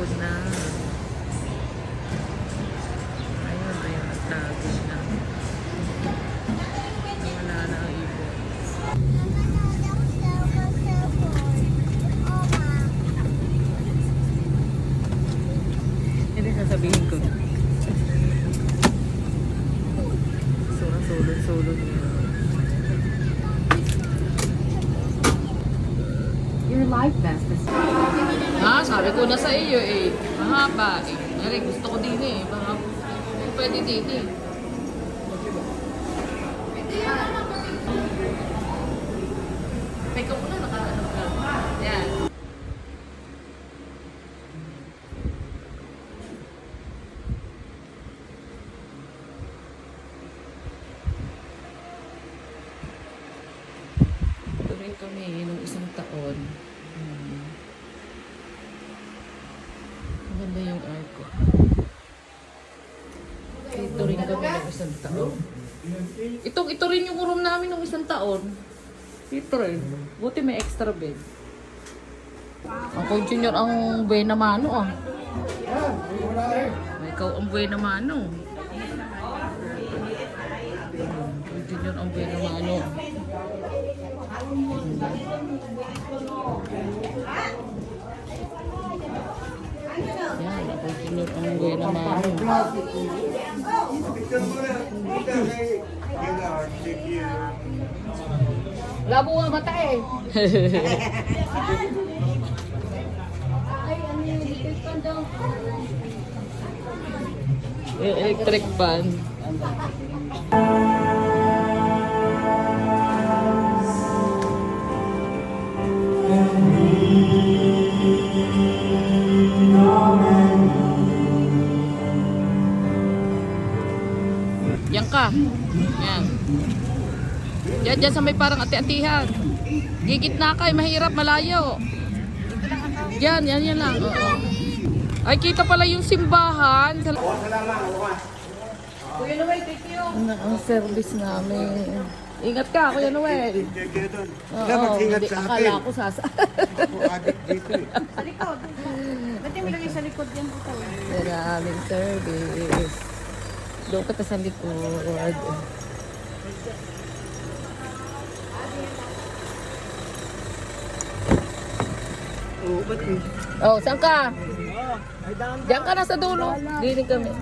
Pagod na. Ayun, ayun. Nagtagos na. Wala na ang ibon. Hindi sasabihin ko. Sulod-sulod niya. Your life vest is... Sabi ko na sa iyo eh. Mahaba eh. Nari, gusto ko din eh. Baka pwede din eh. May ko muna nakaano ka. Yan. Tuloy kami nung isang taon. Maganda yung arko. Ito rin kami ng isang taon. Ito rin yung room namin ng isang taon. Ito rin. Buti may extra bed. Ako junior ang buena mano ah. Ikaw ang buena mano. Ako junior ang buena mano. Yan, ako junior ang buena mano. Labo nga mata eh. Electric fan. Yan ka. Yan. Diyan sa may parang ati-atihan. Gigit na ka, mahirap, malayo. Yan lang. Oo. Ay, kita pala yung simbahan. Kuya Noel, thank you. Ang service namin. Ingat ka, Kuya Noel. Dapat ingat sa akin. Akala ko sasa. Ako adik dito eh. Sa likod. Ba't yung ilagay sa likod yan ito? Maraming service. Doon ka sa likod. Oo, ba't eh? Oh, saan ka? Diyan ka na sa dulo. Dinig kami.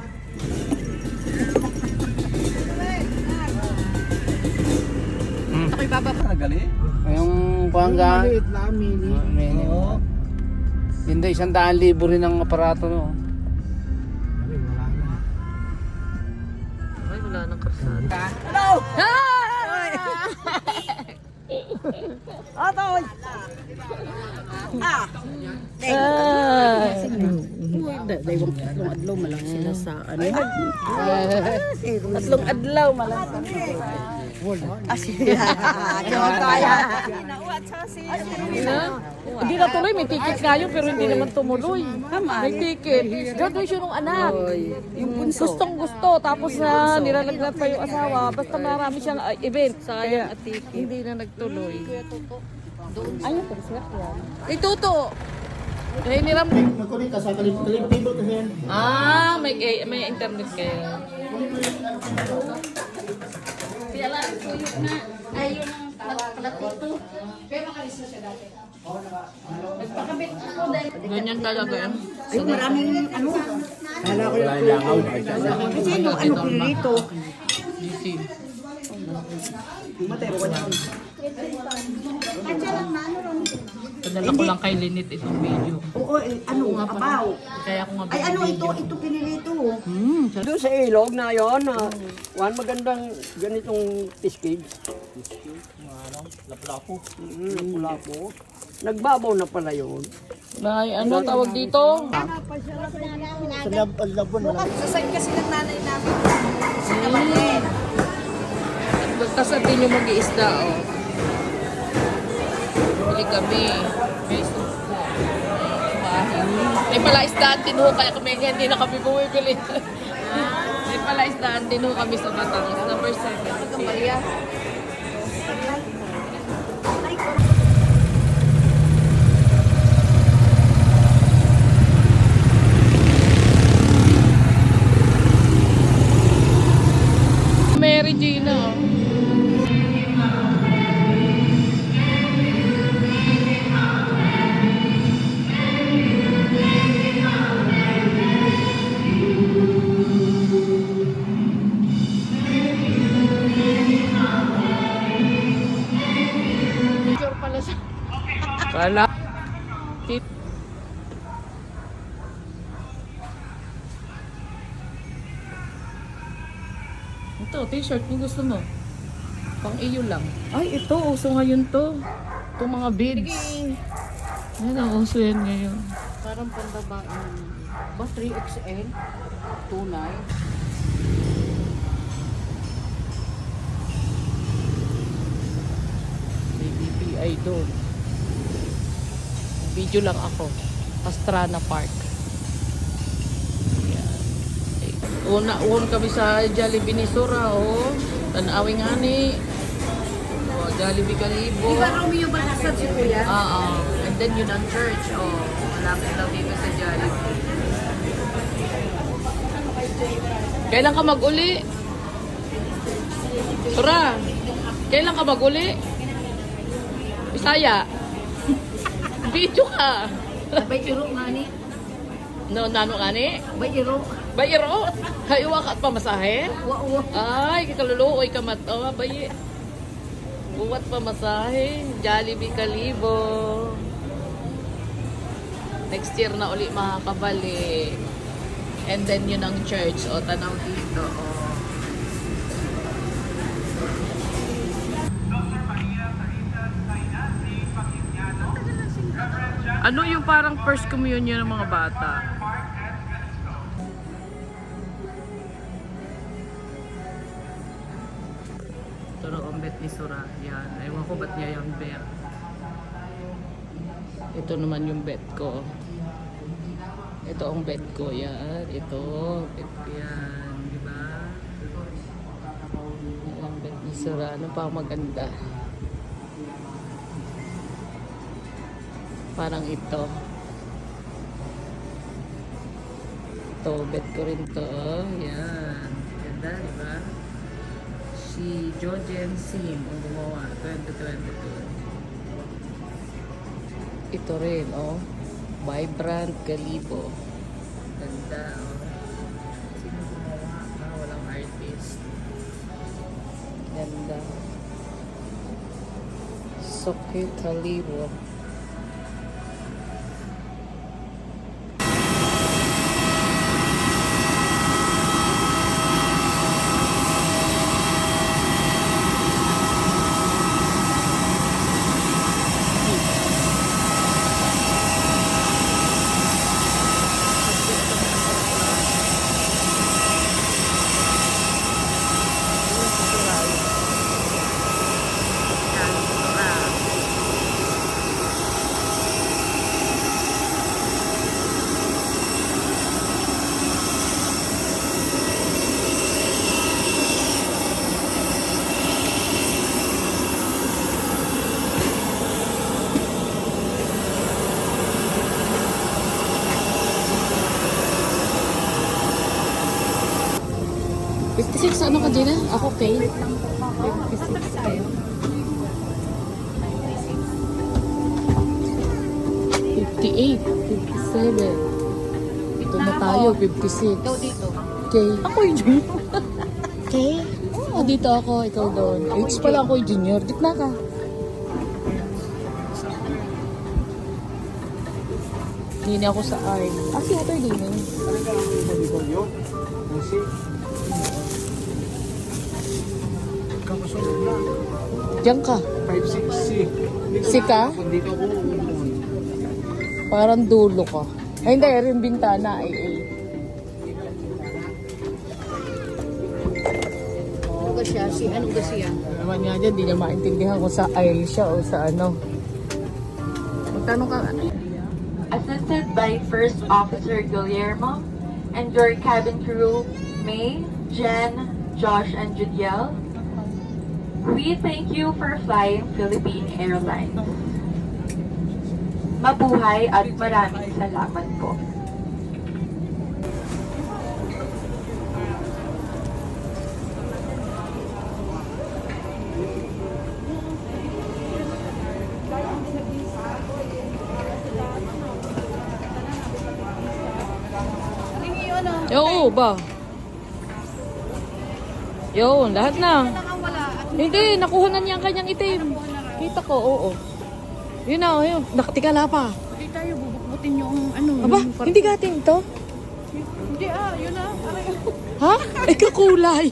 Ako'y baba pa. Yung kuhangga, Maliit lang, mini. hindi 100,000 rin ang aparato no. Ay, wala nang karsada. Hello! Atoy! Daywang tatlong adlaw malang sila sa ano. Tatlong adlaw malang sa Hindi na tuloy, may ticket nga yun, pero hindi naman tumuloy. May ticket. Graduation ng anak. Gustong gusto, tapos na nilalaglag pa yung asawa. Basta marami siyang event. Kaya hindi na nagtuloy. Ayun, pag-siyak yan. Ituto! Eh, niram... Nagkulit ka sa kalimpibo kasi yan. May internet kayo. Ganyan talaga yan. Ay, maraming ano. Kala ko yung langaw. Kasi yung ano pinilito. DC. Matay ko niya. Padala ko lang kay Linit itong video. Oo, ano, apaw. Kaya ako nga Ay, ano ito? video. Ito pinilito. Doon sa ilog na yon, one magandang ganitong fish Lapu-lapu. Lapu-lapu. Nagbabaw na pala yun. May ano tawag dito? Sa labon. Sasad kasi ng nanay namin. Sa kapatid. Magtasabi nyo mag-iisda, oh. Bili kami. May suko. May pala isdaan din ho, kaya kami hindi na kami bumibili. May pala isdaan din ho kami sa Batangas. Number 7. Kala. Ito, t-shirt kung gusto mo. Pang iyo lang. Ay, ito. Uso ngayon to. Itong mga beads. Yan ang uso yan ngayon. Parang pandabaan. Ba 3XL? Tunay? May BPI doon. Video lang ako. Pastrana Park. Yan. Una kami sa Jollibee ni Sura, oh. Tanawin nga ni. Oh, Jollibee Kalibo. Di ba Romeo Banasad si Kuya? Oo. And then yun ang church, oh. Malapit lang dito sa Jollibee. Kailan ka mag-uli? Sura, kailan ka mag-uli? Bisaya. Video ka. Bayiro nga ni. No, nano ka ni? Bayiro. Bayiro? Hayuwa ka at pamasahe? Wa. Ay, kakaluluoy ka mato. Bayi. Buwat pamasahe. Jollibee Kalibo. Next year na uli makakabalik. And then yun ang church. O, tanaw dito. O. Ano yung parang first communion ng mga bata? Ito na ang bet ni Sura. Yan. Ewan ko ba't niya yung bet. Ito naman yung bet ko. Ito ang bet ko. Yan. Ito. Bet ko yan. Diba? Yan ang bet ni Sura. Ano pa maganda? Parang ito. Ito, bet ko rin to. Yan. Ganda, di ba? Si Jojen Sim ang gumawa. 2022. Ito rin, oh. Vibrant Kalibo. Ganda, oh. Sino gumawa? Walang artist. Ganda. Soke Kalibo. Ano ka dyan? Ako kay? 56 kayo. 58, 57. Ito na tayo, 56. Ikaw dito. Okay. Ako yung junior. Okay? Oo, dito ako, ikaw doon. Age pala ako yung junior. Gitna ka. Hindi ako sa art. Si Otter Gaming. Diyan ka. 560. Si ka? Dito ako. Parang dulo ka. Ay, hindi. Rin bintana. Ay. Ano ba siya? Ano ba siya? Naman nga dyan, di niya maintindihan kung sa aisle siya o sa ano. Magtanong ka, ano? Assisted by First Officer Guillermo and your cabin crew, May, Jen, Josh, and Judiel. We thank you for flying Philippine Airlines. Mabuhay at maraming salamat po. Oo ba? Yun, lahat na. Hindi, nakuha na niya ang kanyang itim. Kita ko, oo. Yun na, yun. Nakatikala pa. Hindi tayo bubukbutin yung ano. Aba, hindi gating to? Hindi yun na. Ha? Ay, kakulay.